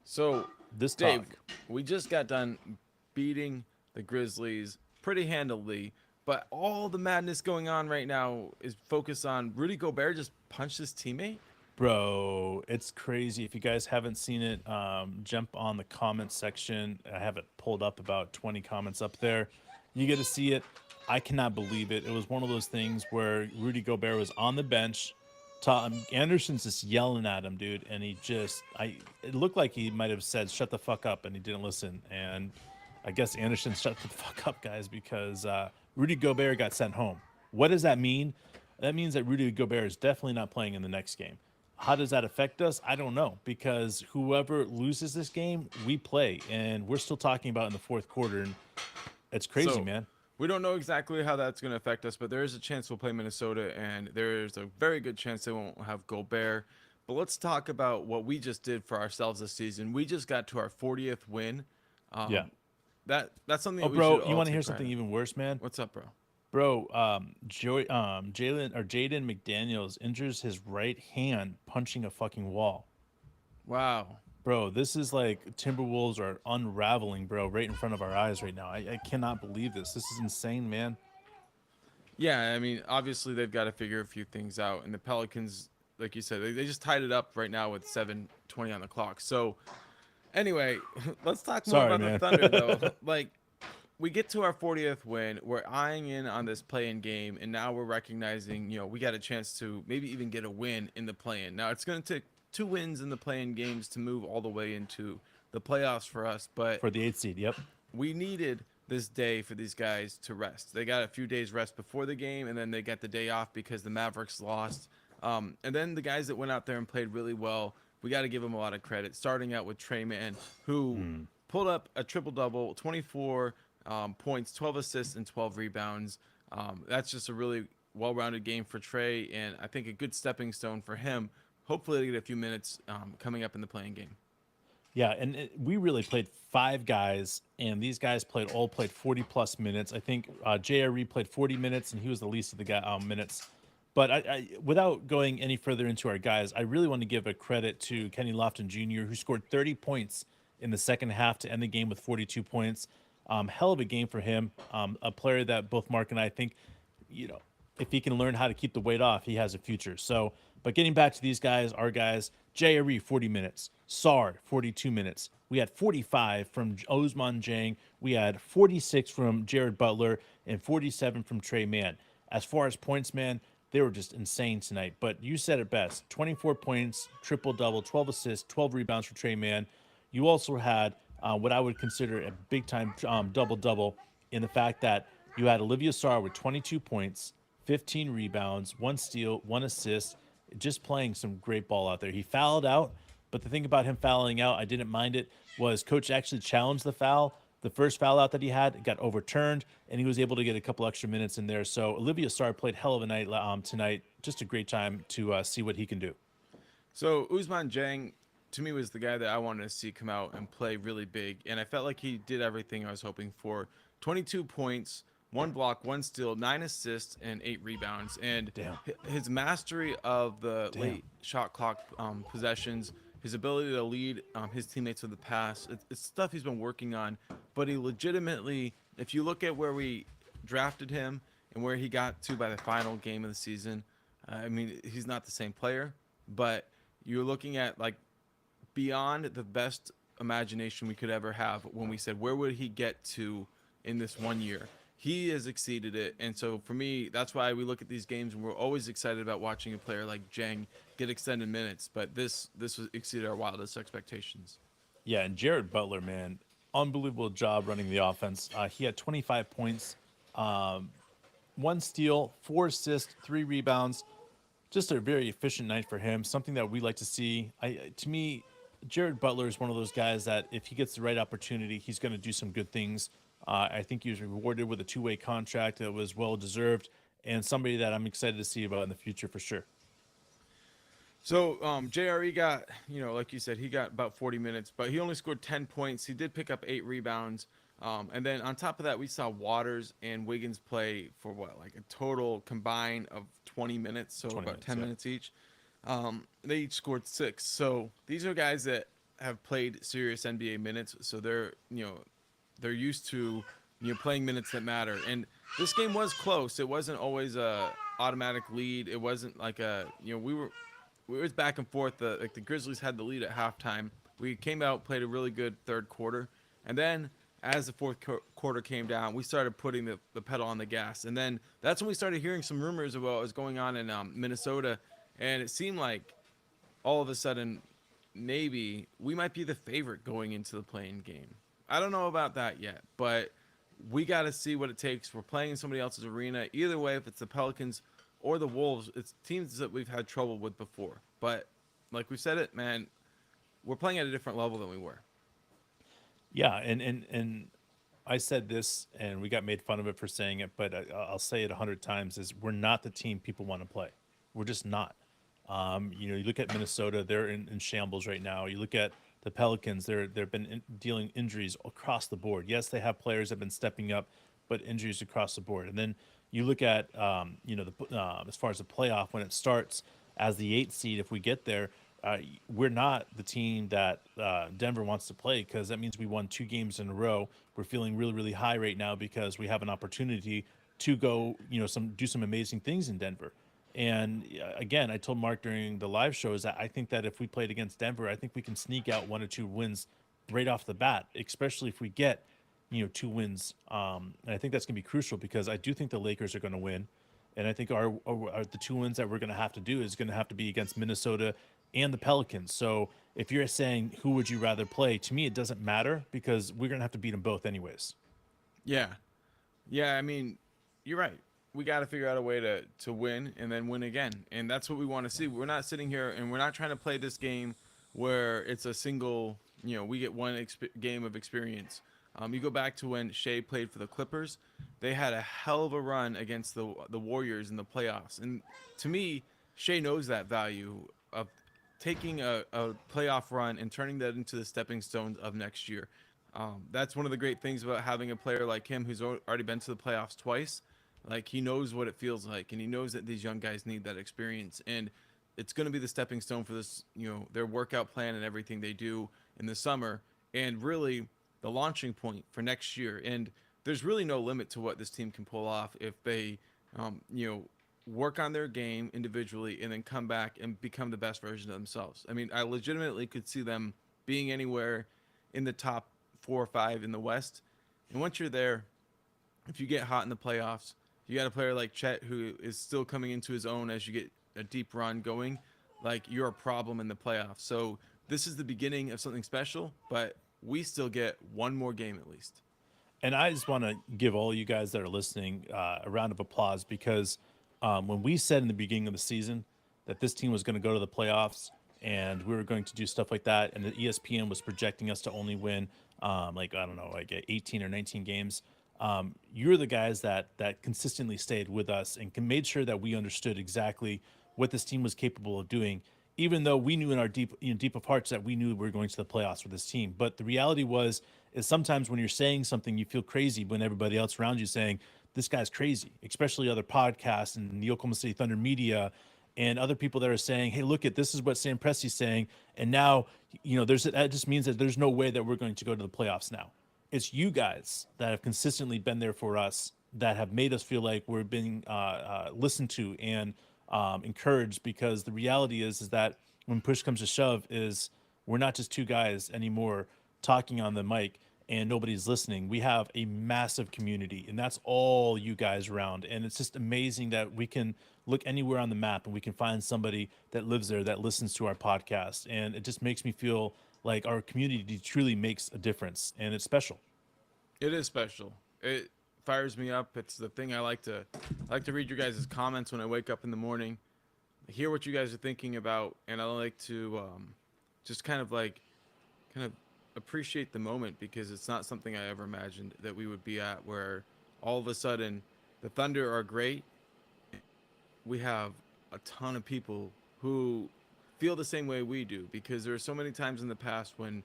So, This Dave, talk, we just got done beating the Grizzlies pretty handily, but all the madness going on right now is focused on Rudy Gobert just punched his teammate. bro, it's crazy. If you guys haven't seen it, jump on the comments section. I have it pulled up, about 20 comments up there. You get to see it. I cannot believe it. It was one of those things where Rudy Gobert was on the bench. Tom Anderson's just yelling at him, dude, and it looked like he might have said, "Shut the fuck up," and he didn't listen. And I guess Anderson shut the fuck up, guys, because Rudy Gobert got sent home. What does that mean? That means that Rudy Gobert is definitely not playing in the next game. How does that affect us? I don't know, because whoever loses this game, we play, and we're still talking about in the fourth quarter, and it's crazy, So, man. we don't know exactly how that's going to affect us, but there is a chance we'll play Minnesota, and there is a very good chance they won't have Gobert. But let's talk about what we just did for ourselves this season. We just got to our 40th win. Yeah. Um, that's something Oh, that we should bro, you all want to hear take pride something in. even worse, man? What's up, bro? Bro, Jaden McDaniels injures his right hand punching a fucking wall. Wow. Bro, this is like Timberwolves are unraveling, bro, right in front of our eyes right now. I cannot believe this. This is insane, man. Yeah, I mean, obviously they've got to figure a few things out, and the Pelicans, like you said, they just tied it up right now with 7:20 on the clock. So anyway, let's talk more Sorry, about the man. Thunder, though. Like, we get to our 40th win. We're eyeing in on this play-in game, and now we're recognizing, we got a chance to maybe even get a win in the play-in. Now, it's going to take two wins in the play-in games to move all the way into the playoffs for us, but For the eighth seed, yep. we needed this day for these guys to rest. They got a few days rest before the game, and then they got the day off because the Mavericks lost. And then the guys that went out there and played really well, we got to give them a lot of credit. Starting out with Trey Mann, who pulled up a triple double, 24 points, 12 assists, and 12 rebounds. That's just a really well-rounded game for Trey, and I think a good stepping stone for him. Hopefully, to get a few minutes coming up in the playing game. Yeah, and we really played five guys, and these guys played 40 plus minutes. I think JRE played 40 minutes, and he was the least of the guy minutes. But without going any further into our guys, I really want to give a credit to Kenny Lofton Jr., who scored 30 points in the second half to end the game with 42 points. Hell of a game for him. A player that both Mark and I think, you know, if he can learn how to keep the weight off, he has a future. So, but getting back to these guys, our guys, JRE 40 minutes, Sar 42 minutes. We had 45 from Osman Jang. We had 46 from Jared Butler and 47 from Trey Mann. As far as points, man, they were just insane tonight. But you said it best: 24 points, triple double, 12 assists, 12 rebounds for Trey Mann. You also had what I would consider a big time double double in the fact that you had Olivia Sarr with 22 points, 15 rebounds, one steal, one assist, just playing some great ball out there. He fouled out, but the thing about him fouling out, I didn't mind it, was coach actually challenged the foul. The first foul out that he had got overturned, and he was able to get a couple extra minutes in there. So Olivia Sarr played hell of a night tonight. Just a great time to see what he can do. So Usman Jang, to me, was the guy that I wanted to see come out and play really big, and I felt like he did everything I was hoping for. 22 points, one block, one steal, 9 assists, and 8 rebounds. And Damn. his mastery of the Damn. late shot clock possessions, his ability to lead his teammates with the pass, it's stuff he's been working on. But he legitimately, if you look at where we drafted him and where he got to by the final game of the season, I mean, he's not the same player, but you're looking at like beyond the best imagination we could ever have when we said where would he get to in this 1 year. He has exceeded it, and so for me, that's why we look at these games and we're always excited about watching a player like Jang get extended minutes. But this was exceeded our wildest expectations. Yeah, and Jared Butler, man, unbelievable job running the offense. He had 25 points, one steal, four assists, three rebounds. Just a very efficient night for him. Something that we like to see. To me, Jared Butler is one of those guys that if he gets the right opportunity, he's going to do some good things. I think he was rewarded with a two-way contract that was well deserved, and somebody that I'm excited to see about in the future for sure. So JRE got, like you said, he got about 40 minutes, but he only scored 10 points. He did pick up 8 rebounds. And then on top of that, we saw Waters and Wiggins play for what, like a total combined of 20 minutes, so 20 about minutes, 10 yeah. minutes each. They each scored 6. So these are guys that have played serious NBA minutes, so they're used to playing minutes that matter. And this game was close. It wasn't always a automatic lead. It wasn't like a we was back and forth. Like the Grizzlies had the lead at halftime. We came out, played a really good third quarter, and then as the fourth quarter came down, we started putting the pedal on the gas. And then that's when we started hearing some rumors about what was going on in Minnesota, and it seemed like all of a sudden maybe we might be the favorite going into the playing game. I don't know about that yet, but we got to see what it takes. We're playing in somebody else's arena. Either way, if it's the Pelicans or the Wolves, it's teams that we've had trouble with before. But like we said it, man, we're playing at a different level than we were. Yeah, and I said this, and we got made fun of it for saying it, but I'll say it 100 times: is we're not the team people want to play. We're just not. You look at Minnesota; they're in shambles right now. You look at the Pelicans; they've been dealing injuries across the board. Yes, they have players that have been stepping up, but injuries across the board. And then you look at as far as the playoff when it starts as the 8th seed, if we get there. We're not the team that Denver wants to play, because that means we won 2 games in a row. We're feeling really, really high right now because we have an opportunity to go, do some amazing things in Denver. And again, I told Mark during the live show is that I think that if we played against Denver, I think we can sneak out 1 or 2 wins right off the bat, especially if we get 2 wins. And I think that's going to be crucial because I do think the Lakers are going to win. And I think the 2 wins that we're going to have to do is going to have to be against Minnesota and the Pelicans. So if you're saying who would you rather play, to me it doesn't matter because we're going to have to beat them both anyways. Yeah. Yeah, I mean, you're right. We got to figure out a way to win and then win again. And that's what we want to see. We're not sitting here and we're not trying to play this game where it's a single, we get one game of experience. You go back to when Shea played for the Clippers. They had a hell of a run against the Warriors in the playoffs. And to me, Shea knows that value of taking a playoff run and turning that into the stepping stones of next year. That's one of the great things about having a player like him who's already been to the playoffs twice. Like, he knows what it feels like, and he knows that these young guys need that experience. And it's going to be the stepping stone for this, their workout plan and everything they do in the summer, and really the launching point for next year. And there's really no limit to what this team can pull off if they, work on their game individually and then come back and become the best version of themselves. I mean, I legitimately could see them being anywhere in the top 4 or 5 in the West. And once you're there, if you get hot in the playoffs, you got a player like Chet who is still coming into his own as you get a deep run going, like, you're a problem in the playoffs. So this is the beginning of something special, but we still get one more game at least. And I just want to give all you guys that are listening a round of applause because when we said in the beginning of the season that this team was going to go to the playoffs and we were going to do stuff like that, and the ESPN was projecting us to only win like 18 or 19 games, you're the guys that consistently stayed with us and made sure that we understood exactly what this team was capable of doing, even though we knew in our deep of hearts that we knew we were going to the playoffs with this team. But the reality is sometimes when you're saying something, you feel crazy when everybody else around you saying, this guy's crazy, especially other podcasts and the Oklahoma City Thunder media and other people that are saying, hey, look at this is what Sam Presti's saying. And now, that just means that there's no way that we're going to go to the playoffs now. It's you guys that have consistently been there for us that have made us feel like we're being listened to and encouraged, because the reality is that when push comes to shove is we're not just 2 guys anymore talking on the mic and nobody's listening. We have a massive community, and that's all you guys around. And it's just amazing that we can look anywhere on the map and we can find somebody that lives there that listens to our podcast. And it just makes me feel like our community truly makes a difference, and it's special. It is special. It fires me up. It's the thing I like to read your guys' comments when I wake up in the morning, hear what you guys are thinking about, and I like to just kind of appreciate the moment, because it's not something I ever imagined that we would be at, where all of a sudden the Thunder are great. We have a ton of people who feel the same way we do, because there are so many times in the past when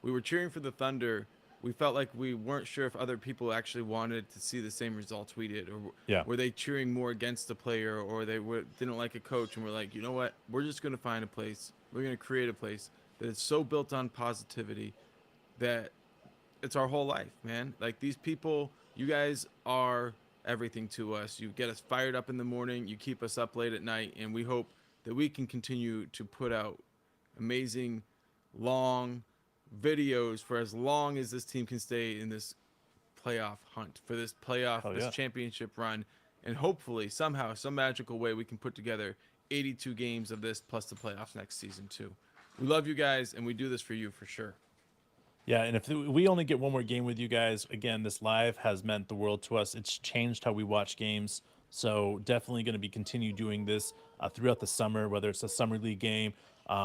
we were cheering for the Thunder, we felt like we weren't sure if other people actually wanted to see the same results we did, or were they cheering more against the player, or they didn't like a coach, and we're like, you know what, we're just going to find a place, we're going to create a place that it's so built on positivity that it's our whole life, man. Like these people, you guys are everything to us. You get us fired up in the morning, you keep us up late at night, and we hope that we can continue to put out amazing long videos for as long as this team can stay in this playoff hunt, for this playoff, Hell this yeah. championship run, and hopefully somehow, some magical way, we can put together 82 games of this plus the playoffs next season too. We love you guys, and we do this for you for sure. Yeah, and if we only get one more game with you guys, again, this live has meant the world to us. It's changed how we watch games. So definitely going to be continue doing this throughout the summer, whether it's a summer league game,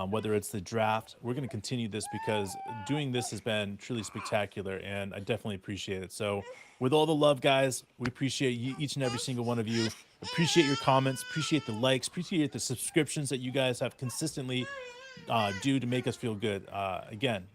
whether it's the draft. We're going to continue this because doing this has been truly spectacular, and I definitely appreciate it. So with all the love, guys, we appreciate you, each and every single one of you. Appreciate your comments, appreciate the likes, appreciate the subscriptions that you guys have consistently do to make us feel good. Again,